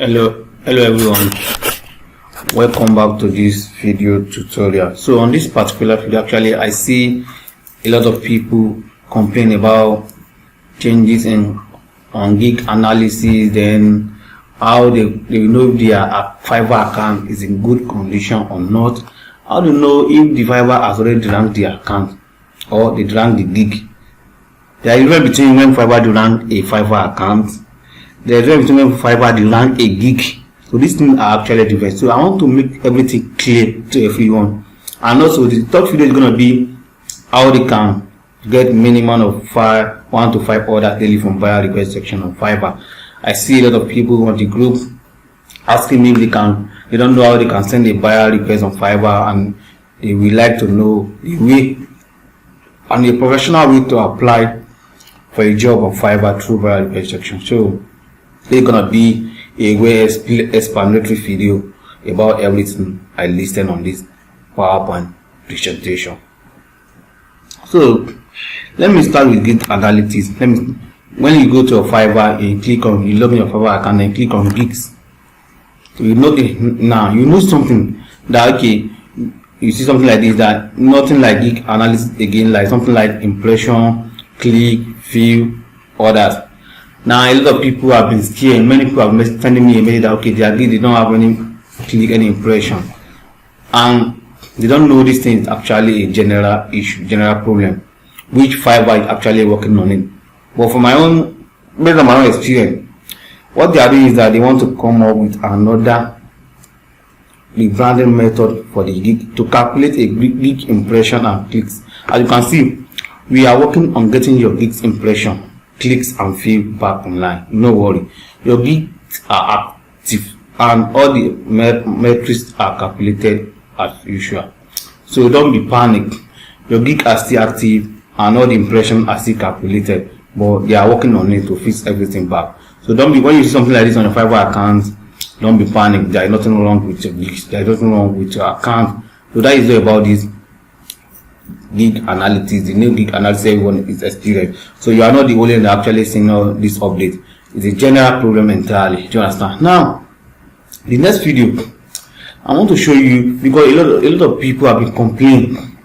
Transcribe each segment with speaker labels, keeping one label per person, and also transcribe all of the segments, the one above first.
Speaker 1: Hello everyone, welcome back to this video tutorial. So on this particular video, actually I see a lot of people complain about changes in on gig analysis, then how they know if their Fiverr account is in good condition or not, how to know if the Fiverr has already deranked the account or they deranked the gig. There is a difference between when Fiverr derank a Fiverr account. There is a difference between when Fiverr derank a gig. So these things are actually different. So I want to make everything clear to everyone. And also the third video is going to be how they can get minimum of 1 to 5 orders daily from buyer request section on Fiverr. I see a lot of people on the group asking me if they don't know how they can send a buyer request on Fiverr, and they would like to know the way and a professional way to apply for a job on Fiverr through buyer request section. So it's gonna be a way explanatory video about everything I listed on this PowerPoint presentation. So let me start with gig analytics. When you go to a Fiverr, you log in your Fiverr account and click on gigs. So you know something that okay, you see something like this, that nothing like gig analysis again, like something like impression, click, view, others. Now a lot of people have been scared. Many people have been sending me a message that okay, their gig, they don't have any click, any impression, and they don't know this thing is actually a general issue, general problem, which Fiverr is actually working on it. But for based on my own experience, what they are doing is that they want to come up with another rebranding method for the gig to calculate a gig impression and clicks. As you can see, we are working on getting your gig's impression, clicks and view back online. No worry, your gigs are active and all the metrics are calculated as usual. So don't be panicked. Your gig are still active and all the impressions are still calculated, but they are working on it to fix everything back. So don't be, when you see something like this on your Fiverr account, don't be panicked. There is nothing wrong with your gigs, there is nothing wrong with your account. So that is all about this gig analytics, the new gig analysis everyone is experiencing. So you are not the only one that actually seeing this update. It's a general problem entirely. Do you understand? Now, the next video I want to show you, because a lot of people have been complaining.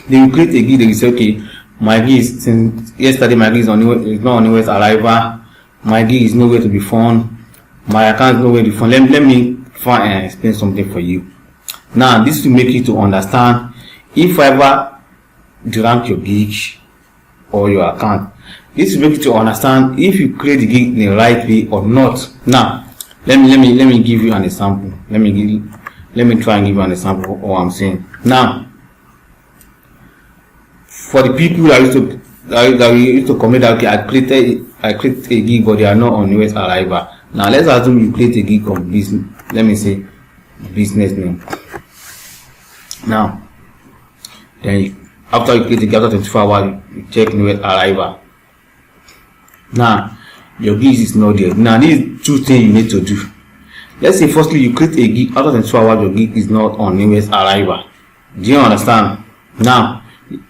Speaker 1: They will create a gig, they will say, okay, my gig is, since yesterday my gig is not on anywhere's arrival, my gig is nowhere to be found, my account is nowhere to be found. Let me try and explain something for you. Now this will make you to understand if Fiverr derank your gig or your account. This will make you to understand if you create the gig in the right way or not. Now let me give you an example. Let me try and give you an example of what I'm saying. Now, for the people that used to comment that okay, I created a gig but they are not on US arrival. Now let's assume you create a gig on business. Let me say business name. Now, then after you create a gig, after 24 hours, you check US arrival. Now your gig is not there. Now these two things you need to do. Let's say firstly you create a gig, after 24 hours your gig is not on US arrival. Do you understand? Now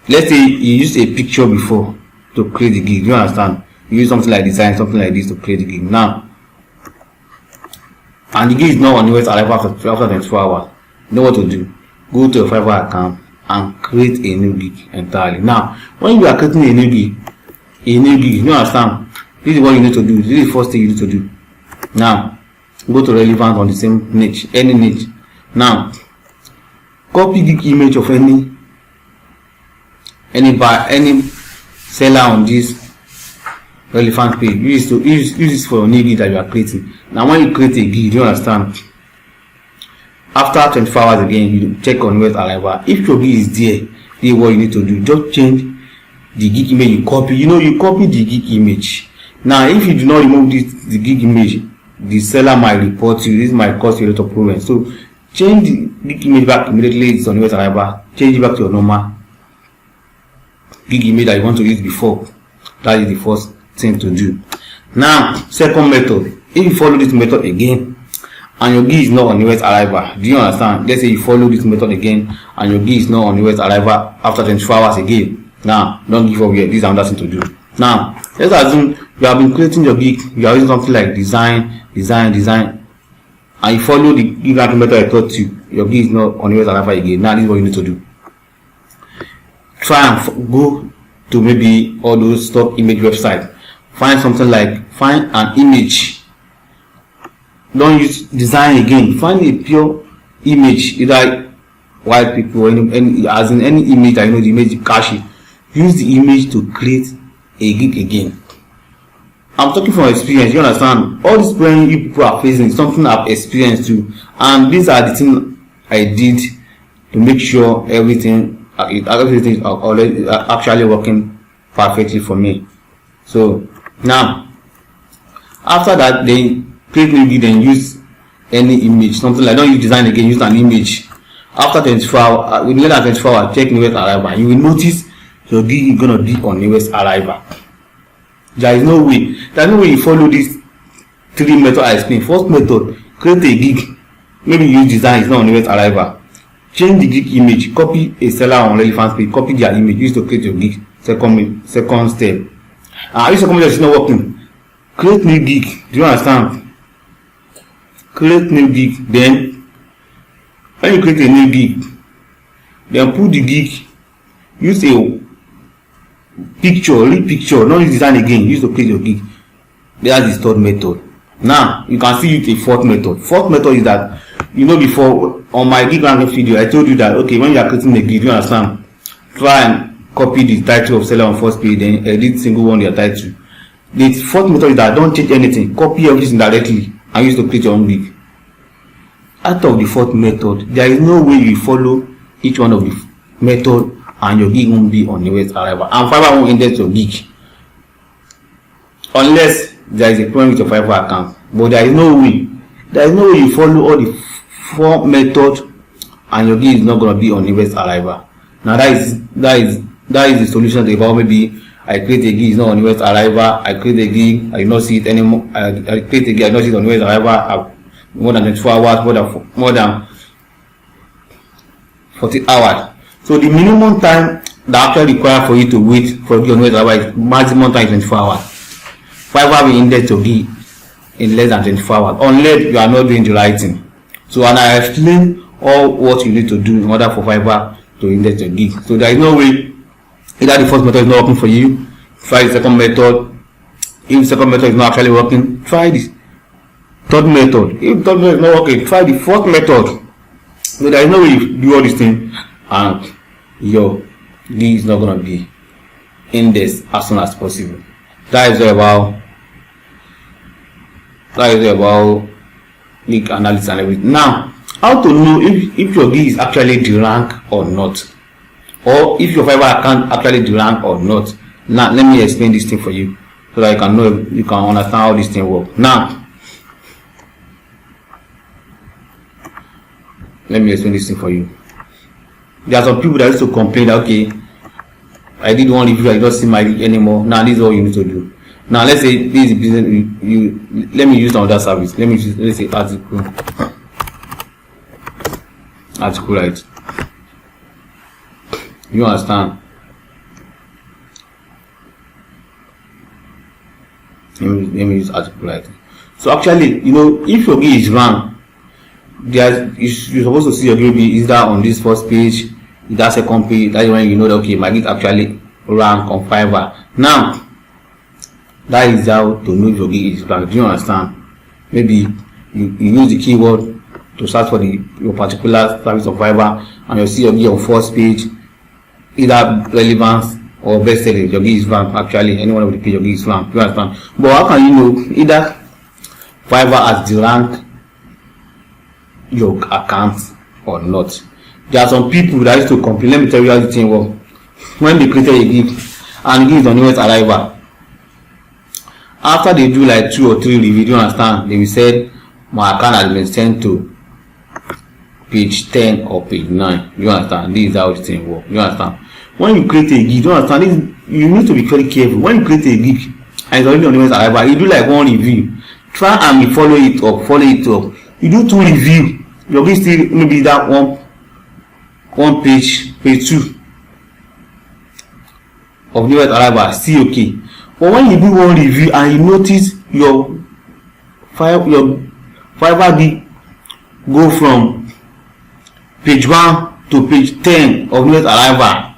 Speaker 1: let's say you used a picture before to create the gig. Do you understand? You use something like design, something like this to create the gig. Now, and the gig is not on US arrival after 24 hours. You know what to do? Go to your Fiverr account and create a new gig entirely. Now, when you are creating a new gig, you understand? This is what you need to do. This is the first thing you need to do. Now, go to relevant on the same niche, any niche. Now, copy gig image of any seller on this relevant page. Use this for your new gig that you are creating. Now, when you create a gig, you understand? After 24 hours again, you check on US arrival. If your gig is there, this is what you need to do. Just change the gig image you copy. You copy the gig image. Now, if you do not remove the gig image, the seller might report you. This might cause you a lot of problems. So, change the gig image back immediately. It's on US arrival. Change it back to your normal gig image that you want to use before. That is the first thing to do. Now, second method. If you follow this method again, and your gig is not on US arrival, do you understand? Let's say you follow this method again, and your gig is not on US arrival after 24 hours again. Now, don't give up yet. This is another thing to do. Now, let's assume you have been creating your gig, you are using something like design, and you follow the gig ranking method I taught you, your gig is not on iOS Arrival again. Now this is what you need to do. Try and go to maybe all those stock image websites. Find something like, find an image. Don't use design again. Find a pure image, either white people or any as in any image that you know the image cache. Use the image to create a gig again. I'm talking from experience, you understand? All this problem you people are facing is something I've experienced too, and these are the things I did to make sure everything is already actually working perfectly for me. So now, after that, then create new gig, then use any image, something like, don't use design again, use an image. After 24 hours, within less than 24 hours, check iOS Arrival. You will notice your gig is gonna be on iOS Arrival. There is no way you follow these 3 methods I explained. First method, create a gig. Maybe use design, it's not on iOS Arrival. Change the gig image, copy a seller on relevant page, copy their image, use to create your gig. Second step. If second method is not working, create new gig. Do you understand? Create new gig. Then when you create a new gig, then put the gig, use a picture, not use design again, use to create your gig. That's the third method. Now you can see it a fourth method. Fourth method is that, you know, before on my gig ranking video I told you that, okay, when you are creating a gig, you understand, try and copy the title of seller on first page, then edit single one your title. The fourth method is that don't change anything, copy everything directly and use to create your own gig. Out of the fourth method, there is no way you follow each one of the method and your gig won't be on iOS Arrival, and Fiverr won't index your gig unless there is a problem with your Fiverr account. But there is no way you follow all the 4 methods and your gig is not going to be on iOS Arrival. Now that is the solution to about maybe I create a gig, it's not on iOS Arrival, I create a gig, I do not see it anymore, I create a gig, I do not see it on iOS Arrival more than 24 hours, more than 40 hours. So the minimum time that actually required for you to wait for your iOS Arrival is maximum time 24 hours. Fiverr will index your gig in less than 24 hours unless you are not doing the right thing. So, and I explain all what you need to do in order for Fiverr to index your gig. So there is no way, either the first method is not working for you, try the second method. If the second method is not actually working, try this third method. If the third method is not working, try the fourth method. So there is no way you do all these things and your gig is not going to be indexed as soon as possible. That is about gig analysis and everything. Now, how to know if your gig is actually deranked or not, or if your Fiverr account actually deranked or not. Now, let me explain this thing for you so that you can know, you can understand how this thing works. Now, let me explain this thing for you. There are some people that used to complain that, okay, I did one review, I don't see my gig anymore. Now this is all you need to do. Now let's say this is business, let me use another service. Let's say article, right? You understand? Let me use article, right? So actually, you know, if your gig is ranked, you're supposed to see your gig either on this first page, that second page. That's when you know that, okay, my gig actually rank on Fiverr. Now that is how to know if your gig is ranked. Do you understand? Maybe you use the keyword to search for your particular service of Fiverr, and you see your gig on first page, either relevance or best selling. Your gig is ranked. Actually, any one of the page your gig is ranked. You understand? But how can you know either Fiverr has deranked your account or not? There are some people that used to complain. Let me tell you how the thing works. When they created a gig and gig is on iOS Arrival, after they do like 2 or 3 reviews, you understand, they will say my account has been sent to page 10 or page 9. You understand? This is how the thing works. You understand? When you create a gig, you understand, you need to be very careful. When you create a gig and it's already on iOS Arrival, you do like 1 review, try and follow it up. You do 2 reviews, your gig still maybe that one page 2 of iOS Arrival, see, okay. But when you do one review and you notice your Fiverr gig go from page 1 to page 10 of newest arrival,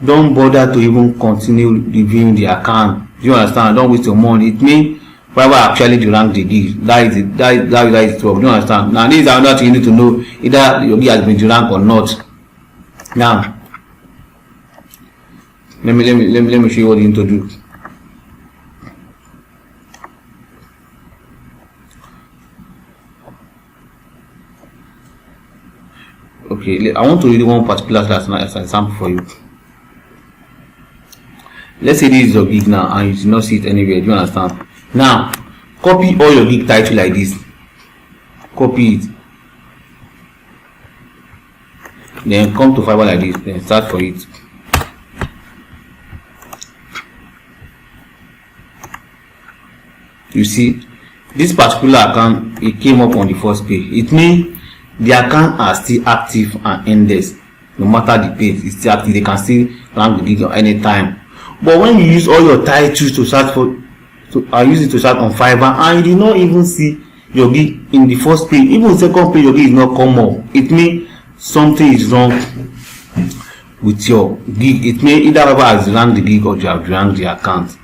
Speaker 1: don't bother to even continue reviewing the account. Do you understand? Don't waste your money. It means Fiverr actually derank the gig. That is it. That is 12. Do you understand? Now this is another thing you need to know, either your gig has been deranked or not. Now let me show you what you need to do. Okay, I want to read one particular class as an example for you. Let's say this is your gig now and you do not see it anywhere. Do you understand? Now copy all your gig title like this. Copy it. Then come to Fiverr like this. Then search for it. You see, this particular account, it came up on the first page. It means the account are still active and indexed. No matter the page, it's still active. They can still rank the gig at any time. But when you use all your titles to search for, use it to search on Fiverr, and you did not even see your gig in the first page, even the second page, your gig is not come up. It means something is wrong with your gig. It may either Fiverr has ranked the gig or you have ranked the account.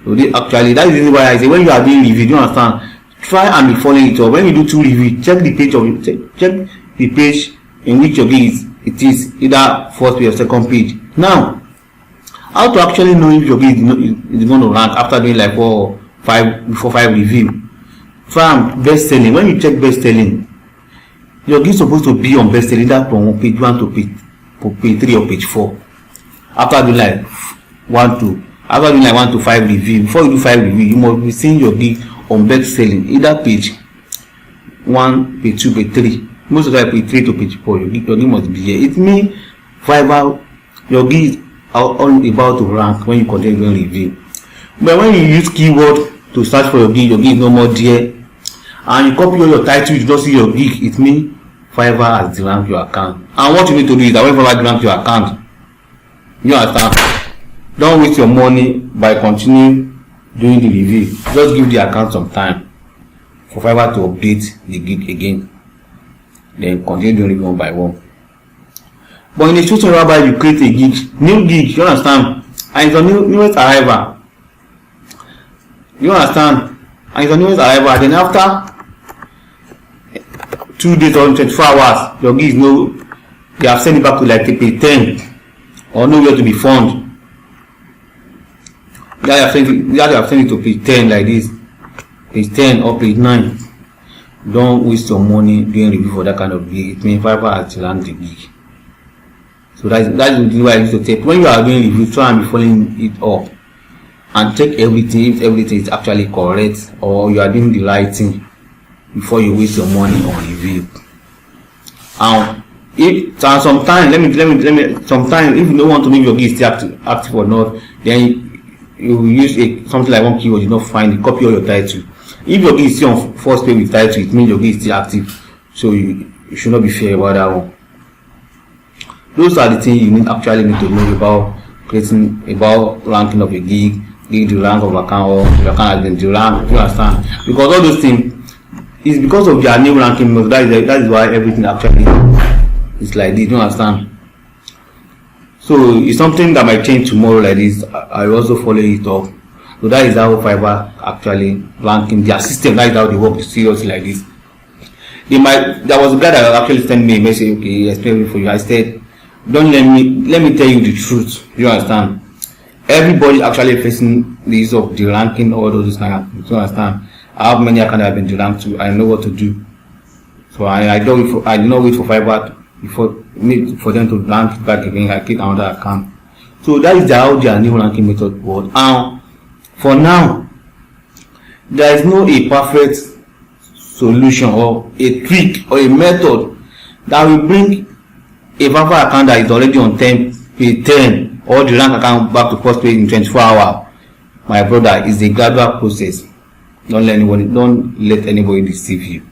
Speaker 1: So actually, that is the reason why I say when you are doing review, do you understand? Try and be following it up. When you do 2 review, check the page check the page in which your gig is either first page or second page. Now, how to actually know if your gig is going to rank after doing like 4 or 5 review? From best selling, when you check best selling, your gig is supposed to be on best selling that from page 1 to page 3 or page 4. After doing like 1 to 5 review, before you do 5 review, you must be seeing your gig on best selling, either page 1, page 2, page 3. Most of the time page 3 to page 4, your gig must be here. It means Fiverr, your gig are all about to rank when you continue doing review. But when you use keyword to search for your gig is no more there, and you copy all your title, you don't see your gig, it means Fiverr has deranked your account. And what you need to do is that when Fiverr derank your account, you understand, don't waste your money by continuing doing the review. Just give the account some time for Fiverr to update the gig again, then continue doing it one by one. But in a situation whereby you create a gig, new gig, you understand, and it's a newest arrival, you understand, and it's a newest arrival, then after 2 days or 24 hours, your gig is they have sent it back to like page 10 or nowhere to be found. They have sent it to page 10 like this, page 10 or page 9. Don't waste your money doing review for that kind of gig. It means Fiverr has deranked the gig. So that's the way I used to take. When you are doing review, try and be following it up and check everything if everything is actually correct or you are doing the right thing before you waste your money on review. Sometimes if you don't want to make your gig still active or not, then you use something like one keyword you don't find it, copy all your title. If your gig is still on first page with title, it means your gig is still active. So you should not be fair about that one. Those are the things you actually need to know about ranking of a gig the rank of account, or your account has been deranked. You understand? Because all those things is because of their new ranking mode. That is why everything actually is like this. You understand? So it's something that might change tomorrow like this. I also follow it up. So that is how Fiverr actually ranking their system. That is how they work seriously like this. There was a guy that actually sent me a message. Okay, explain it for you. I said, don't let me tell you the truth. You understand? Everybody actually facing the issue of deranking all those things. You understand? I have many accounts that have been deranked too. I know what to do. So I do not wait for Fiverr for them to rank it back again. I keep another account. So that is how their new ranking method works. And for now, there is no a perfect solution or a trick or a method that will bring a Fiverr account that is already on page 10 or the rank account back to first page in 24 hours. My brother, is a gradual process. Don't let anybody deceive you.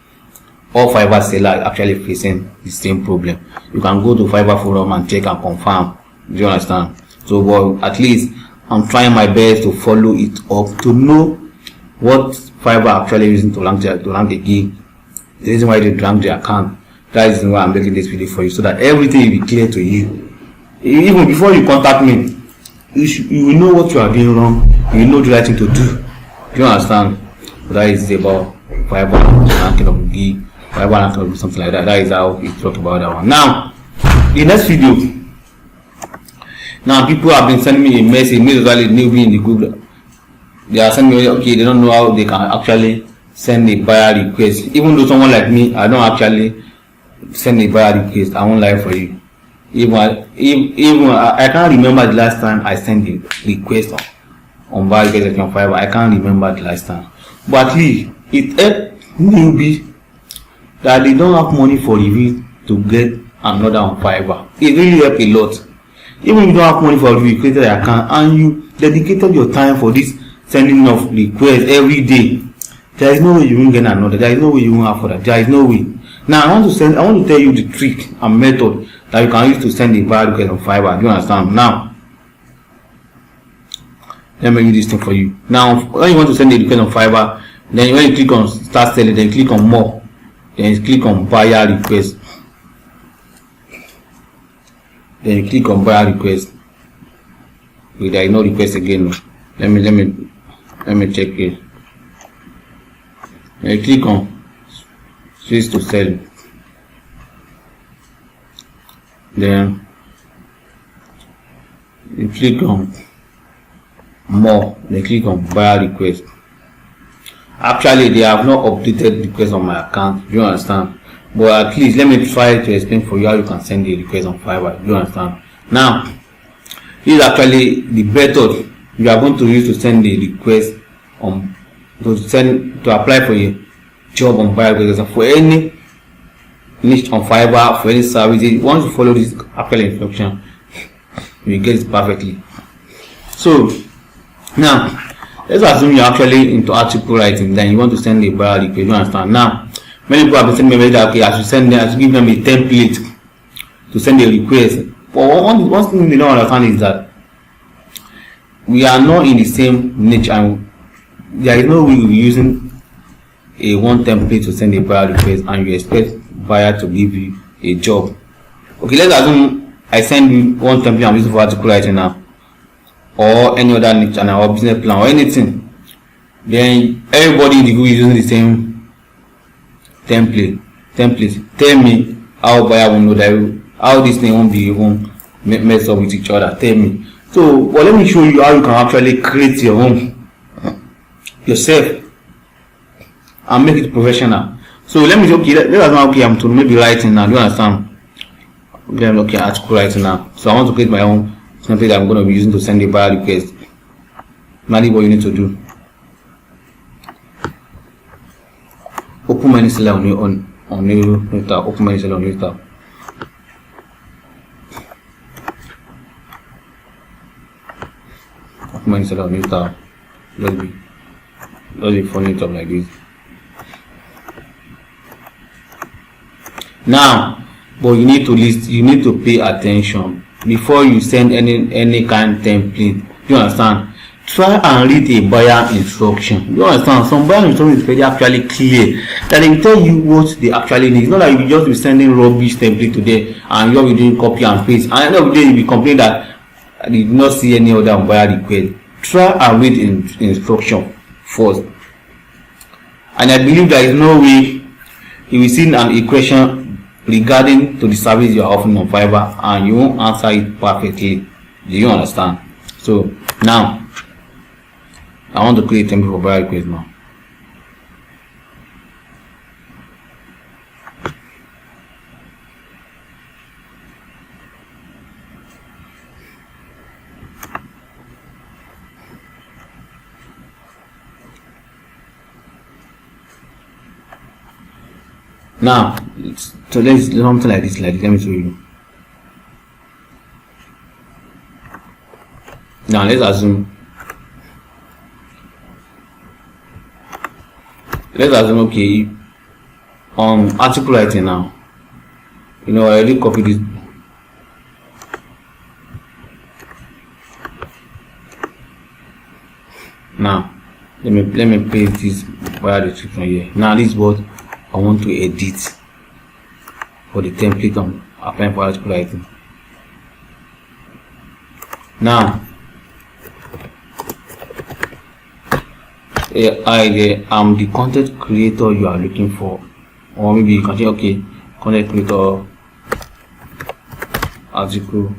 Speaker 1: All Fiverr sellers are actually facing the same problem. You can go to Fiverr forum and check and confirm. Do you understand? So, but at least I'm trying my best to follow it up to know what Fiverr actually using to rank the gig, the reason why they rank the account. That is why I'm making this video for you, so that everything will be clear to you. Even before you contact me, you will know what you are doing wrong. You will know the right thing to do. You understand? So that is about Fiverr ranking of the gig, Fiverr ranking of something like that. That is how we talk about that one. Now, the next video. Now people have been sending me a message, immediately newbie in the group. They are sending me, okay, they don't know how they can actually send a buyer request. Even though someone like me, I don't actually send a buyer request. I won't lie for you. Even I can't remember the last time I sent a request on buyer request on Fiverr. I can't remember the last time. But at least it helped newbie that they don't have money for review to get another on Fiverr. It really helped a lot. Even if you don't have money for review, you created an account and you dedicated your time for this sending of requests every day, there is no way you won't get another. There is no way you won't have for that. There is no way. Now I want to tell you the trick and method that you can use to send a buyer request on Fiverr. Do you understand? Now let me do this thing for you. Now when you want to send a request on Fiverr, then when you click on start selling, then click on more, then you click on buyer request. Then you click on buyer request. Wait, there is no request again. Let me check it. Then you click on switch to sell. Then you click on more. Then click on buyer request. Actually, they have not updated the request on my account. Do you understand? But at least let me try to explain for you how you can send a request on Fiverr. Do you understand? Now, this is actually the method you are going to use to send a request to apply for a job on Fiverr. For any niche on Fiverr, for any services, once you follow this actual instruction, you get it perfectly. So now let's assume you're actually into article writing, then you want to send a buyer request. You understand? Now many people have been sending me that okay, I should give them a template to send a request. But one thing they don't understand is that we are not in the same niche, and there is no way we'll be using a one template to send a buyer request and you expect buyer to give you a job. Okay, let's assume I send you one template I'm using for article writing now, or any other niche channel or business plan or anything. Then everybody in the group is using the same template. Tell me how buyer will know that, how this thing won't be even messed up with each other. Tell me. So, well, let me show you how you can actually create your own yourself and make it professional. So let me okay, I'm to maybe writing now. Do you understand? Then okay, article writing now. So I want to create my own template that I'm going to be using to send a buyer request. Mainly what you need to do. Open menu seller on new tab. Open menu seller on new tab. Open menu seller on new tab. Let's be funny tab like this. Now, but you need to pay attention before you send any kind of template. You understand? Try and read a buyer instruction. You understand? Some buyer instruction is very actually clear that they will tell you what they actually need. It's not like you just be sending rubbish template to them and you're doing copy and paste. And at the end of the day, you'll be complaining that you did not see any other buyer request. Try and read instruction first. And I believe there is no way you will see an equation regarding to the service you are offering on Fiverr and you won't answer it perfectly. Do you understand? So now I want to create a template for buyer request now. Now, so let's do something like this. Let me show you. Now let's assume okay, on article writing now, you know, I already copied this. Now let me paste this buyer description here. Now this is what I want to edit for the template on applying for article writing. Now I am the content creator you are looking for, or maybe you can say, okay, content creator, article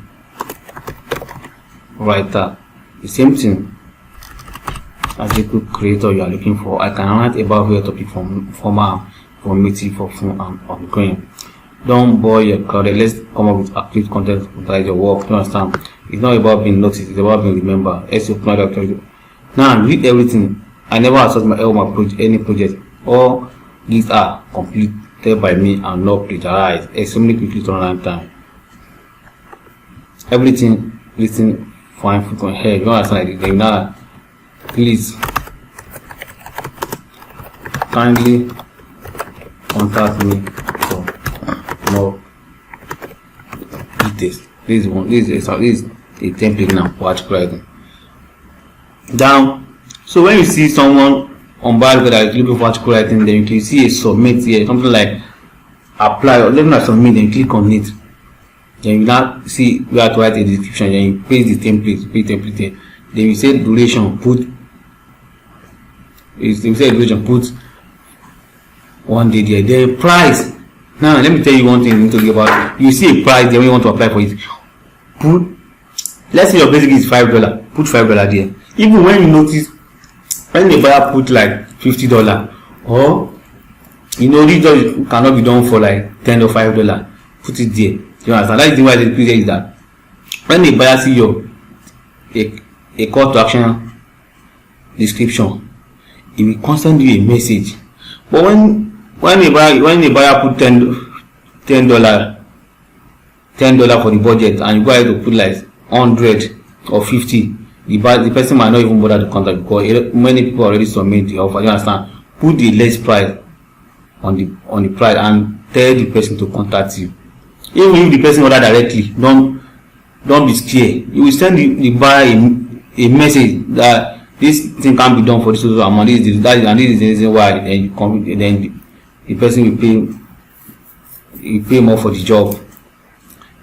Speaker 1: writer, the same thing. Article creator you are looking for. I can write about your topic from formal, formative, for fun and ongoing. Don't bore your crowd. Let's come up with active content that is your work. You understand? It's not about being noticed, it's about being remembered. Now read everything. I never assert any project. All these are completed by me and not plagiarized. Extremely quickly turnaround time. Everything listen fine foot on head. You understand? Like, now please kindly contact me for more details. This is a template now for article writing. Down. So when you see someone on Bible that is looking for article writing, then you can see a submit here, something like apply, or let me submit, then click on it. Then you now see where to write a description, then you paste the template, here. Then you say duration, put 1 day there. The price. Now let me tell you one thing you need to give about. You see a price there when you want to apply for it. Let's say your basic is $5. Put $5 there. Even when you notice, when the buyer put like $50, or you know this job cannot be done for like $10 or $5, put it there. You understand? That is the why the is that when the buyer see your a call to action description, it will constantly you a message. But when the buyer put $10 for the budget, and you go ahead to put like 100 or 50, the person might not even bother to contact, because many people already submit the offer. You understand? Put the less price on the price and tell the person to contact you. Even if the person order directly, don't be scared. You will send the buyer a message that this thing can't be done for this amount. This is the reason why. And then the person will pay more for the job.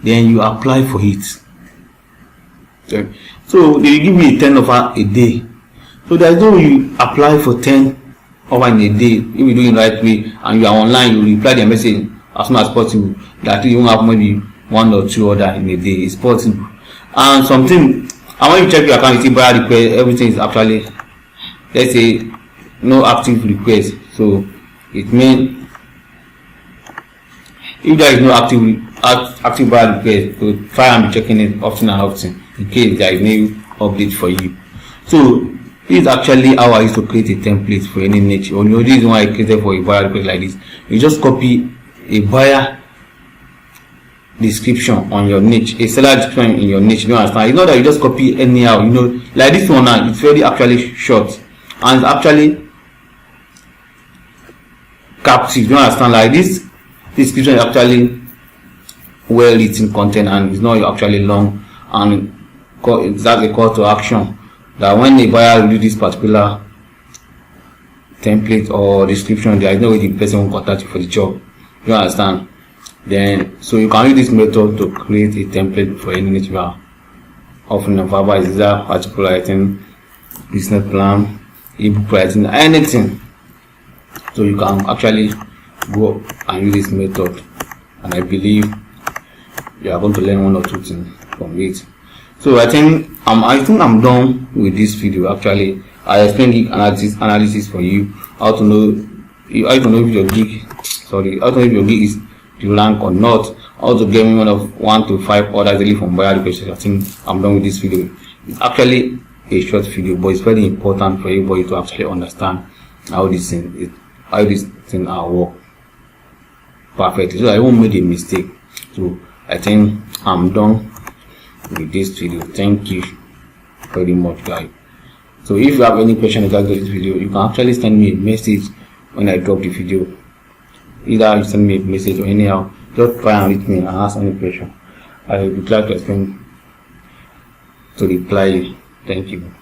Speaker 1: Then you apply for it. Okay. So they give me a 10 offer a day. So there's no way you apply for 10 offer in a day. If you do it the right way and you are online, you reply their message as soon as possible. That you won't have maybe 1 or 2 order in a day. It's possible. And something, and when you check your account, you see buyer request, everything is actually, let's say, no active request. So it means if there is no active buyer request, so try and be checking it often and often in case there is no update for you. So this is actually how I used to create a template for any niche. Or this is why I created for a buyer request like this. You just copy a buyer description on your niche, a seller description in your niche. You understand? It's not that you just copy anyhow. You know, like this one now, it's very actually short and it's actually captive. You understand? Like this description is actually well written content and it's not actually long, and it's like a call to action that when the buyer will do this particular template or description, there is no way the person will contact you for the job. You understand? Then so you can use this method to create a template for any niche you are offering. Is that article writing, business plan, ebook writing, anything. So you can actually go and use this method, and I believe you are going to learn 1 or 2 things from it. So I think I'm done with this video. Actually, I explained the analysis for you, how to know if your gig is the rank or not, how to get one of 1 to 5 orders daily from buyer requests. I think I'm done with this video. It's actually a short video, but it's very important for everybody to actually understand how this thing are work perfectly, so I won't make a mistake. So I think I'm done with this video. Thank you very much, guys. So if you have any question regarding this video, you can actually send me a message when I drop the video. Either you send me a message or anyhow, just try and reach me and ask any question. I will be glad to explain to reply. Thank you.